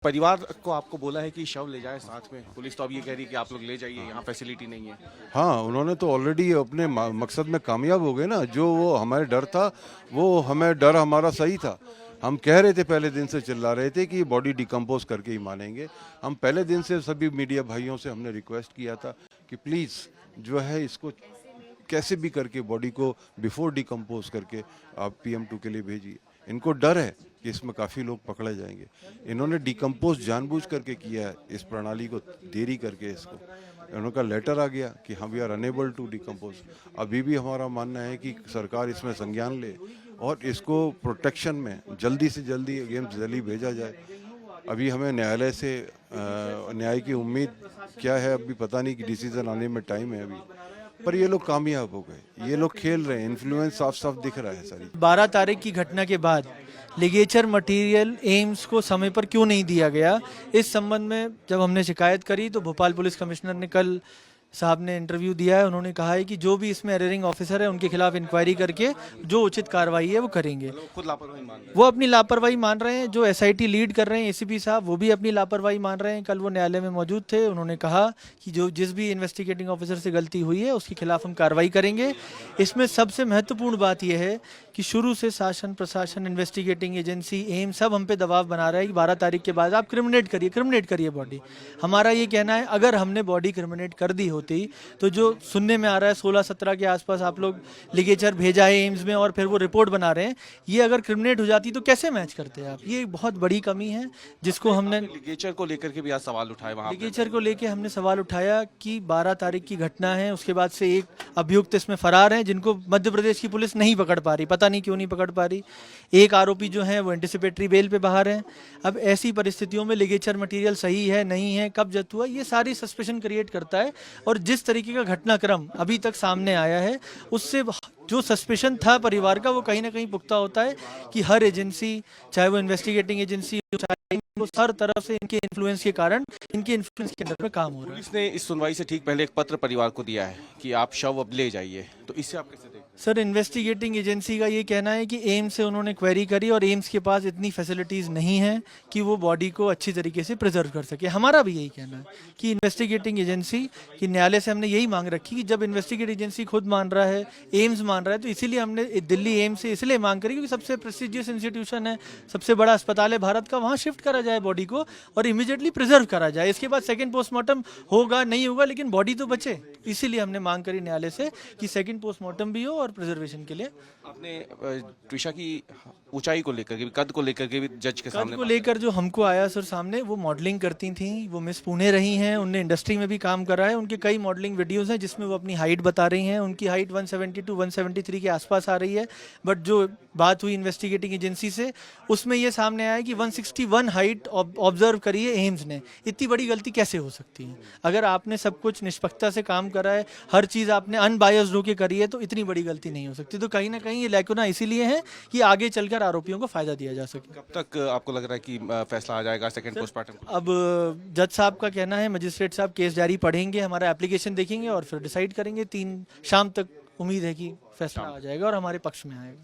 परिवार को आपको बोला है कि शव ले जाए साथ में, पुलिस तो अब ये कह रही है कि आप लोग ले जाइए, यहाँ फैसिलिटी नहीं है। हाँ, उन्होंने तो ऑलरेडी अपने मकसद में कामयाब हो गए ना। जो वो हमारे डर था, वो हमें डर हमारा सही था। हम कह रहे थे, पहले दिन से चिल्ला रहे थे कि बॉडी डिकम्पोज करके ही मानेंगे। हम पहले दिन से सभी मीडिया भाइयों से हमने रिक्वेस्ट किया था कि प्लीज़ जो है इसको कैसे भी करके बॉडी को बिफोर डिकम्पोज करके आप PM2 के लिए भेजिए। इनको डर है कि इसमें काफ़ी लोग पकड़े जाएंगे। इन्होंने डिकम्पोज जानबूझ करके किया है, इस प्रणाली को देरी करके इसको। उनका लेटर आ गया कि हम we are unable to decompose. अभी भी हमारा मानना है कि सरकार इसमें संज्ञान ले और इसको प्रोटेक्शन में जल्दी से जल्दी एम्स दिल्ली भेजा जाए। अभी हमें न्यायालय से न्याय की उम्मीद क्या है अभी पता नहीं, कि डिसीजन आने में टाइम है अभी। पर ये लोग कामयाब हो गए, ये लोग खेल रहे हैं, इन्फ्लुएंस साफ साफ दिख रहा है सारी। 12 तारीख की घटना के बाद लिगेचर मटेरियल एम्स को समय पर क्यों नहीं दिया गया, इस संबंध में जब हमने शिकायत करी तो भोपाल पुलिस कमिश्नर ने कल साहब ने इंटरव्यू दिया है। उन्होंने कहा है कि जो भी इसमें एररिंग ऑफिसर है उनके खिलाफ इंक्वायरी करके जो उचित कार्रवाई है वो करेंगे। खुद लापरवाही मान रहे हैं। वो अपनी लापरवाही मान रहे हैं। जो SIT लीड कर रहे हैं ACP साहब, वो भी अपनी लापरवाही मान रहे हैं। कल वो न्यायालय में मौजूद थे, उन्होंने कहा कि जो जिस भी इन्वेस्टिगेटिंग ऑफिसर से गलती हुई है उसके खिलाफ हम कार्रवाई करेंगे। इसमें सबसे महत्वपूर्ण बात यह है कि शुरू से शासन प्रशासन, इन्वेस्टिगेटिंग एजेंसी, एम्स सब हम पे दबाव बना रहा है कि 12 तारीख के बाद आप क्रिमिनेट करिए बॉडी। हमारा ये कहना है, अगर हमने बॉडी क्रिमिनेट कर दी होती तो जो सुनने में आ रहा है 16-17 के आसपास आप लोग लिगेचर भेजा है एम्स में और फिर वो रिपोर्ट बना रहे हैं, ये अगर क्रिमिनेट हो जाती तो कैसे मैच करते आप? ये बहुत बड़ी कमी है जिसको हमने लिगेचर को लेकर के भी आज सवाल उठाए वहाँ पे। लिगेचर को लेके हमने सवाल उठाया कि 12 तारीख की घटना है, उसके बाद से एक अभियुक्त इसमें फरार हैं जिनको मध्य प्रदेश की पुलिस नहीं पकड़ पा रही, पता नहीं क्यों नहीं पकड़ पा रही। एक आरोपी जो है वो एंटिसिपेटरी बेल पे बाहर है। अब ऐसी परिस्थितियों में लिगेचर मटेरियल सही है नहीं है, कब जब्त हुआ, ये सारी सस्पेशन क्रिएट करता है। और जिस तरीके का घटनाक्रम अभी तक सामने आया है उससे जो सस्पेशन था परिवार का वो कहीं ना कहीं पुख्ता होता है कि हर एजेंसी, चाहे वो इन्वेस्टिगेटिंग एजेंसी हो, चाहे वो हर तरफ से इनके इन्फ्लुएंस के कारण, इनके इन्फ्लुएंस के अंदर में काम हो रहा है। पुलिस ने इस सुनवाई से ठीक पहले एक पत्र परिवार को दिया है कि आप शव अब ले जाइए, तो इससे आप कैसे देखते हैं? सर, इन्वेस्टिगेटिंग एजेंसी का ये कहना है कि एम्स से उन्होंने क्वेरी करी और एम्स के पास इतनी फैसिलिटीज़ नहीं है कि वो बॉडी को अच्छी तरीके से प्रिजर्व कर सके। हमारा भी यही कहना है कि इन्वेस्टिगेटिंग एजेंसी की, न्यायालय से हमने यही मांग रखी कि जब इन्वेस्टिगेटिंग एजेंसी खुद मान रहा है, एम्स मान रहा है, तो इसीलिए हमने दिल्ली एम्स से इसलिए मांग करी क्योंकि सबसे प्रेस्टिजियस इंस्टीट्यूशन है, सबसे बड़ा अस्पताल है भारत का, वहाँ शिफ्ट करा जाए बॉडी को और इमीडिएटली प्रिजर्व करा जाए। इसके बाद सेकेंड पोस्टमार्टम होगा नहीं होगा, लेकिन बॉडी तो बचे। इसीलिए हमने मांग करी न्यायालय से कि सेकेंड पोस्टमार्टम भी हो और प्रिजर्वेशन के लिए। आपने ट्विशा की ऊंचाई को लेकर के भी, कद को लेकर के भी जज के सामने को लेकर जो हमको आया सर सामने, वो मॉडलिंग करती थी, वो मिस पुणे रही हैं, उनने इंडस्ट्री में भी काम करा है, उनके कई मॉडलिंग वीडियोस हैं जिसमें वो अपनी हाइट बता रही हैं। उनकी हाइट 172 173 के आसपास आ रही है। बट जो बात हुई इन्वेस्टिगेटिंग एजेंसी से, उसमें ये सामने आया कि 161 हाइट ऑब्जर्व करी है एम्स ने। इतनी बड़ी गलती कैसे हो सकती है? अगर आपने सब कुछ निष्पक्षता से काम करा है, हर चीज़ आपने अनबायस्ड होकर करी है, तो इतनी बड़ी गलती नहीं हो सकती। तो कहीं ना कहीं ये लैकुना इसीलिए है कि आगे चलकर आरोपियों को फायदा दिया जा सके। कब तक आपको लग रहा है कि फैसला आ जाएगा सेकंड पोस्टमार्टम? अब जज साहब का कहना है, मजिस्ट्रेट साहब केस जारी पढ़ेंगे, हमारा एप्लीकेशन देखेंगे और फिर डिसाइड करेंगे। 3 शाम तक उम्मीद है कि फैसला आ जाएगा और हमारे पक्ष में आएगा।